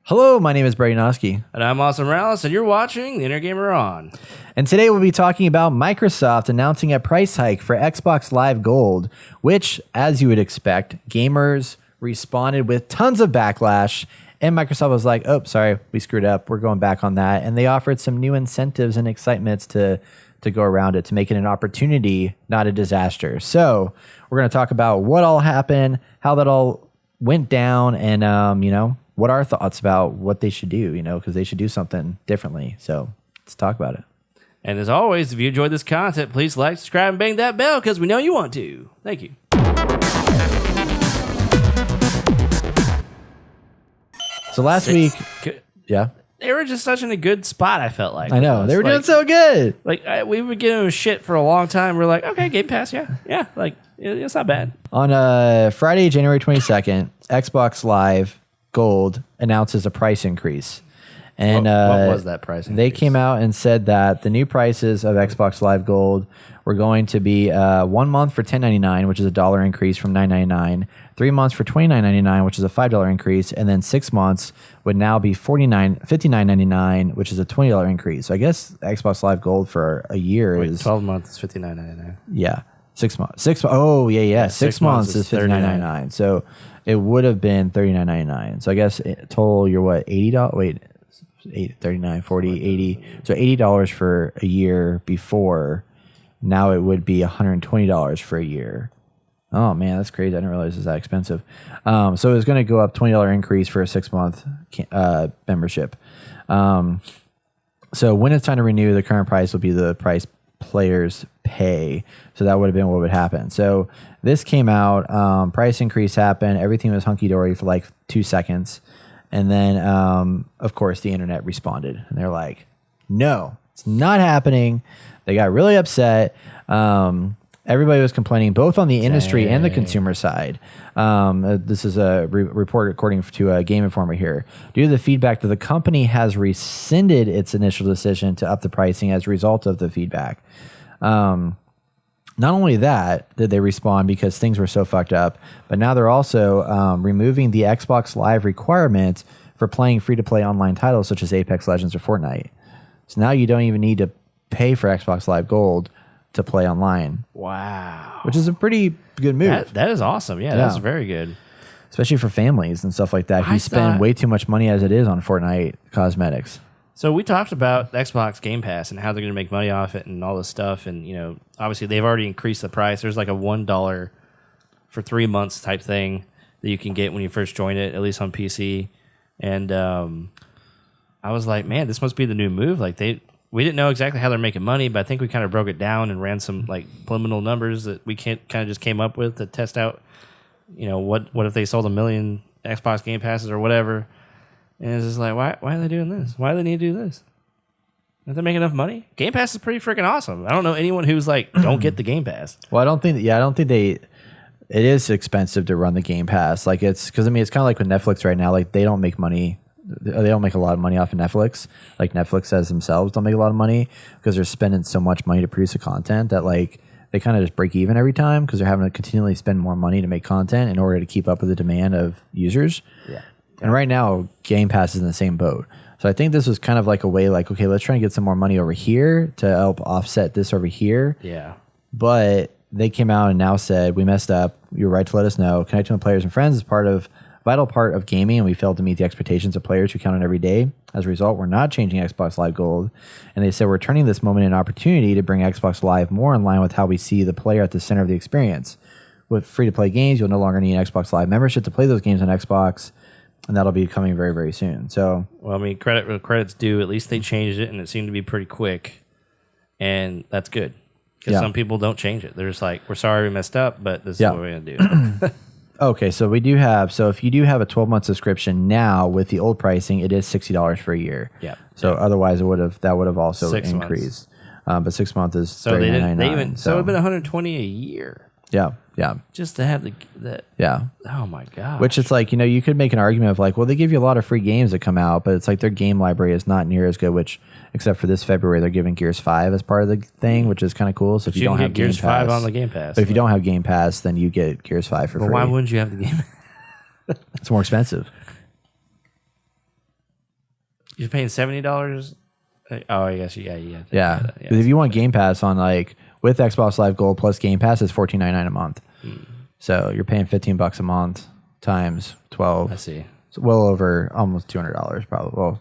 Hello, my name is Brady Noski. And I'm Austin Morales, and you're watching The Inner Gamer On. And today we'll be talking about Microsoft announcing a price hike for Xbox Live Gold, which, as you would expect, gamers responded with tons of backlash. And Microsoft was like, oh, sorry, we screwed up. We're going back on that. And they offered some new incentives and excitements to go around it, to make it an opportunity, not a disaster. So we're going to talk about what all happened, how that all went down, and, what our thoughts about what they should do, because they should do something differently. So let's talk about it. And as always, if you enjoyed this content, please like, subscribe, and bang that bell because we know you want to. Thank you. So last week, yeah, they were just such in a good spot, I felt like. I know. They were doing so good. We were giving them shit for a long time. We're like, okay, Game Pass, yeah, it's not bad. On Friday, January 22nd, Xbox Live Gold announces a price increase. And what was that price increase? They came out and said that the new prices of Xbox Live Gold were going to be 1 month for $10.99, which is a $1 increase from $9.99, 3 months for $29.99, which is a $5 increase, and then 6 months would now be $59.99, which is a $20 increase. So I guess Xbox Live Gold for a year is 12 months is $59.99. Yeah, 6 months. Oh yeah. 6 months is $59.99. So it would have been $39.99. So I guess total you're what, $80? Wait, 39, 40, 80. So $80 for a year before. Now it would be $120 for a year. Oh man, that's crazy. I didn't realize it was that expensive. So it was going to go up $20 increase for a 6 month membership. So when it's time to renew, the current price will be the price players pay. So that would have been what would happen. So this came out, price increase happened. Everything was hunky-dory for like 2 seconds. And then, of course, the internet responded. And they're like, no, it's not happening. They got really upset. Everybody was complaining, both on the industry and the consumer side. This is a report according to Game Informer here. Due to the feedback that the company has rescinded its initial decision to up the pricing as a result of the feedback. Not only that did they respond because things were so fucked up, but now they're also removing the Xbox Live requirement for playing free-to-play online titles such as Apex Legends or Fortnite. So now you don't even need to pay for Xbox Live Gold to play online. Wow. Which is a pretty good move. That is awesome. Yeah, that's very good. Especially for families and stuff like that. You spend way too much money as it is on Fortnite cosmetics. So we talked about Xbox Game Pass and how they're going to make money off it and all this stuff. And, obviously they've already increased the price. There's like a $1 for 3 months type thing that you can get when you first join it, at least on PC. And I was like, man, this must be the new move. Like we didn't know exactly how they're making money, but I think we kind of broke it down and ran some like preliminary numbers that we kind of just came up with to test out, what if they sold 1 million Xbox Game Passes or whatever. And it's just like, why are they doing this? Why do they need to do this? Don't they make enough money? Game Pass is pretty freaking awesome. I don't know anyone who's like, don't get the Game Pass. Well, I don't think it is expensive to run the Game Pass. Like it's kind of like with Netflix right now. Like they don't make money. They don't make a lot of money off of Netflix. Like Netflix says themselves don't make a lot of money because they're spending so much money to produce the content that like they kind of just break even every time because they're having to continually spend more money to make content in order to keep up with the demand of users. Yeah. And right now, Game Pass is in the same boat. So I think this was kind of like a way like, okay, let's try and get some more money over here to help offset this over here. Yeah. But they came out and now said, we messed up. You're right to let us know. Connecting with players and friends is vital part of gaming, and we failed to meet the expectations of players who count on every day. As a result, we're not changing Xbox Live Gold. And they said we're turning this moment into an opportunity to bring Xbox Live more in line with how we see the player at the center of the experience. With free-to-play games, you'll no longer need an Xbox Live membership to play those games on Xbox. And that'll be coming very, very soon. So, well, I mean, credit where credit's due. At least they changed it, and it seemed to be pretty quick, and that's good because some people don't change it. They're just like, "We're sorry we messed up, but this is what we're gonna do." Okay, so we do have. So if you do have a 12-month subscription now with the old pricing, it is $60 for a year. Yeah. So otherwise, that would have also increased. But 6 months is so they didn't. They even so it would have been $120 a year. Yeah. Yeah. Just to have the yeah. Oh my god. Which it's like, you could make an argument of like, well, they give you a lot of free games that come out, but it's like their game library is not near as good, which except for this February they're giving Gears 5 as part of the thing, which is kind of cool. So if you don't have Gears Game Pass, 5 on the Game Pass. But if you don't have Game Pass, then you get Gears 5 for free. Why wouldn't you have the game? It's more expensive. You're paying $70. Oh, I guess yeah. Yeah, because if you want Game Pass on like with Xbox Live Gold plus Game Pass, it's $14.99 a month. So you're paying $15 a month times 12. I see. It's well over almost $200 probably. Well,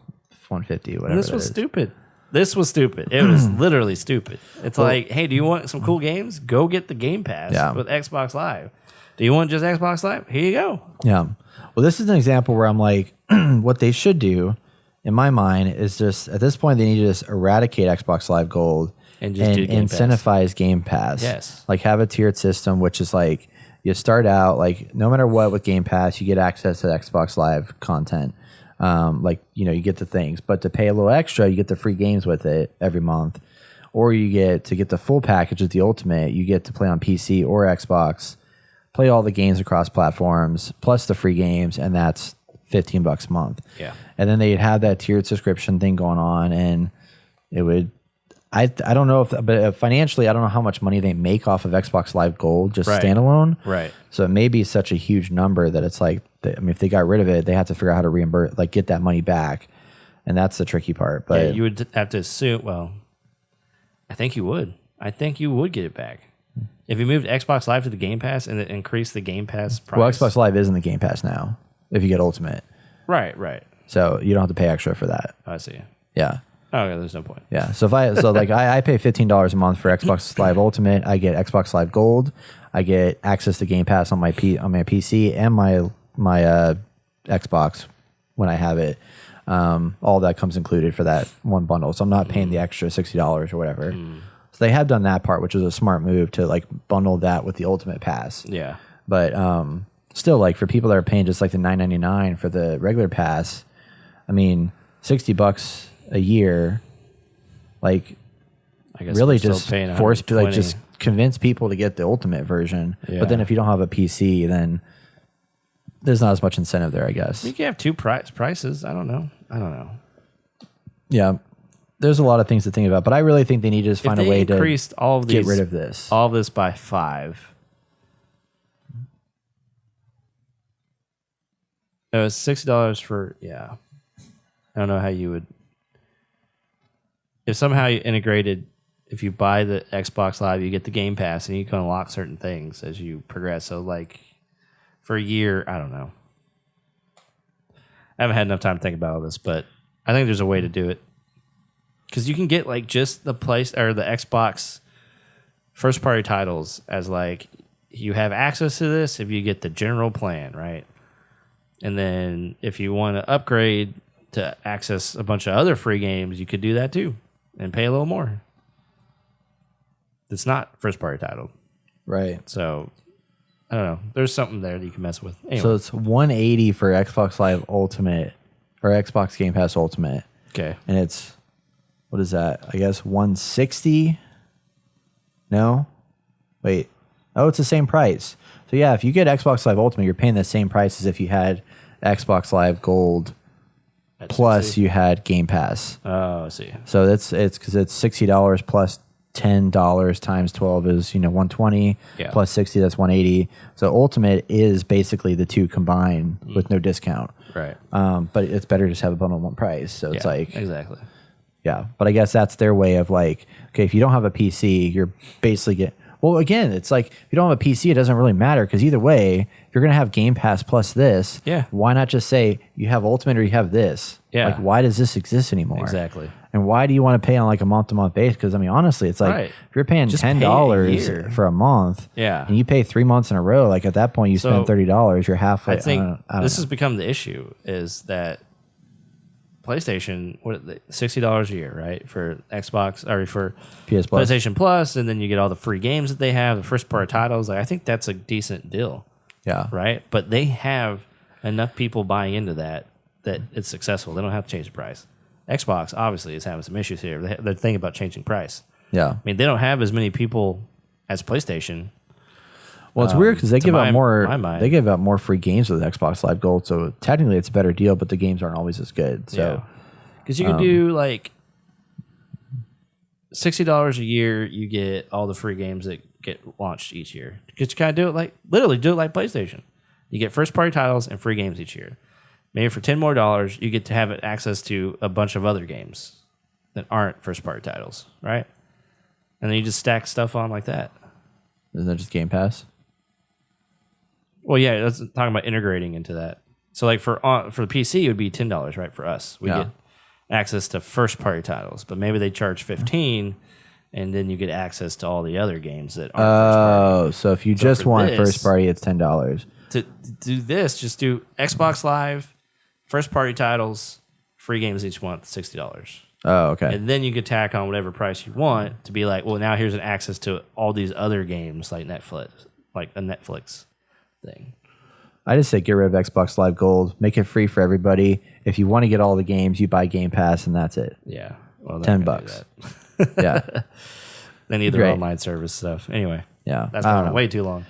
$150 whatever. And this was stupid. This was stupid. It was literally stupid. It's like, hey, do you want some cool games? Go get the Game Pass with Xbox Live. Do you want just Xbox Live? Here you go. Yeah. Well, this is an example where I'm like, what they should do, in my mind, is just at this point they need to just eradicate Xbox Live Gold and just do Game incentivize Game Pass. Yes. Like have a tiered system, which is like you start out like no matter what with Game Pass, you get access to Xbox Live content. Like, you get the things, but to pay a little extra, you get the free games with it every month, or you get the full package with the Ultimate. You get to play on PC or Xbox, play all the games across platforms, plus the free games, and that's $15 a month. Yeah. And then they'd have that tiered subscription thing going on, and it would, I don't know but financially, I don't know how much money they make off of Xbox Live Gold just standalone. Right. So it may be such a huge number that it's like, if they got rid of it, they have to figure out how to reimburse, like get that money back. And that's the tricky part. But you would have to assume, well, I think you would. I think you would get it back. If you moved Xbox Live to the Game Pass and increased the Game Pass price. Well, Xbox Live is in the Game Pass now if you get Ultimate. Right. So you don't have to pay extra for that. I see. Yeah. Oh, yeah, there's no point. Yeah. So I pay $15 a month for Xbox Live Ultimate. I get Xbox Live Gold. I get access to Game Pass on my PC and my Xbox when I have it. All that comes included for that one bundle. So I'm not paying the extra $60 or whatever. So they have done that part, which was a smart move to like bundle that with the Ultimate Pass. Yeah. But still, like for people that are paying just like the $9.99 for the regular pass, I mean, $60 a year, like I guess really just force like just convince people to get the Ultimate version. Yeah. But then if you don't have a PC, then there's not as much incentive there, I guess. You can have two prices. I don't know. Yeah. There's a lot of things to think about, but I really think they need to just find a way to get rid of this. All of this by 5. It was $60 for, I don't know how you would. If somehow you integrated, if you buy the Xbox Live, you get the Game Pass and you can unlock certain things as you progress. So, like, for a year, I don't know. I haven't had enough time to think about all this, but I think there's a way to do it. Because you can get, like, just the Xbox first party titles as, like, you have access to this if you get the general plan, right? And then if you want to upgrade to access a bunch of other free games, you could do that too and pay a little more. It's not first party title. Right. So I don't know. There's something there that you can mess with. Anyway. So it's $180 for Xbox Live Ultimate or Xbox Game Pass Ultimate. Okay. And it's, what is that? I guess $160. No? Wait. Oh, it's the same price. So yeah, if you get Xbox Live Ultimate, you're paying the same price as if you had Xbox Live Gold plus you had Game Pass. Oh, I see. So it's because it's $60 plus $10 times 12 is $120 plus 60, that's $180. So Ultimate is basically the two combined with no discount. Right. But it's better to just have a bundle at one price. So it's like exactly. Yeah, but I guess that's their way of like, okay, if you don't have a PC, you're basically getting. Well, again, it's like if you don't have a PC, it doesn't really matter because either way, if you're going to have Game Pass plus this, why not just say you have Ultimate or you have this? Yeah. Like, why does this exist anymore? Exactly. And why do you want to pay on like a month-to-month basis? Because, I mean, honestly, it's like if you're paying $10 for a month and you pay 3 months in a row, like at that point you spend $30, you're halfway. I think this has become the issue is that PlayStation, $60 a year, right? For Xbox or for PS Plus. PlayStation Plus, and then you get all the free games that they have, the first party titles. Like, I think that's a decent deal. Yeah. Right? But they have enough people buying into that it's successful. They don't have to change the price. Xbox obviously is having some issues here. They're thinking about changing price. Yeah. I mean, they don't have as many people as PlayStation. Well, it's weird because they give out more. Mind. They give out more free games with Xbox Live Gold, so technically it's a better deal. But the games aren't always as good. So, because you can do like $60 a year, you get all the free games that get launched each year. Because you kind of do it like PlayStation. You get first party titles and free games each year. maybe for $10 more, you get to have access to a bunch of other games that aren't first party titles, right? And then you just stack stuff on like that. Isn't that just Game Pass? Well, yeah, that's talking about integrating into that. So like for the PC, it would be $10, right? For us, we get access to first party titles, but maybe they charge 15, and then you get access to all the other games that aren't first party. Oh, so if you just want first party, it's $10. To do this, just do Xbox Live, first party titles, free games each month, $60. Oh, okay. And then you could tack on whatever price you want to be like, well, now here's an access to all these other games like Netflix, like a Netflix thing. I just say get rid of Xbox Live Gold, make it free for everybody. If you want to get all the games, you buy Game Pass, and that's it. Yeah, well, $10. Yeah, they need their online service stuff. Anyway, yeah, that's been way too long.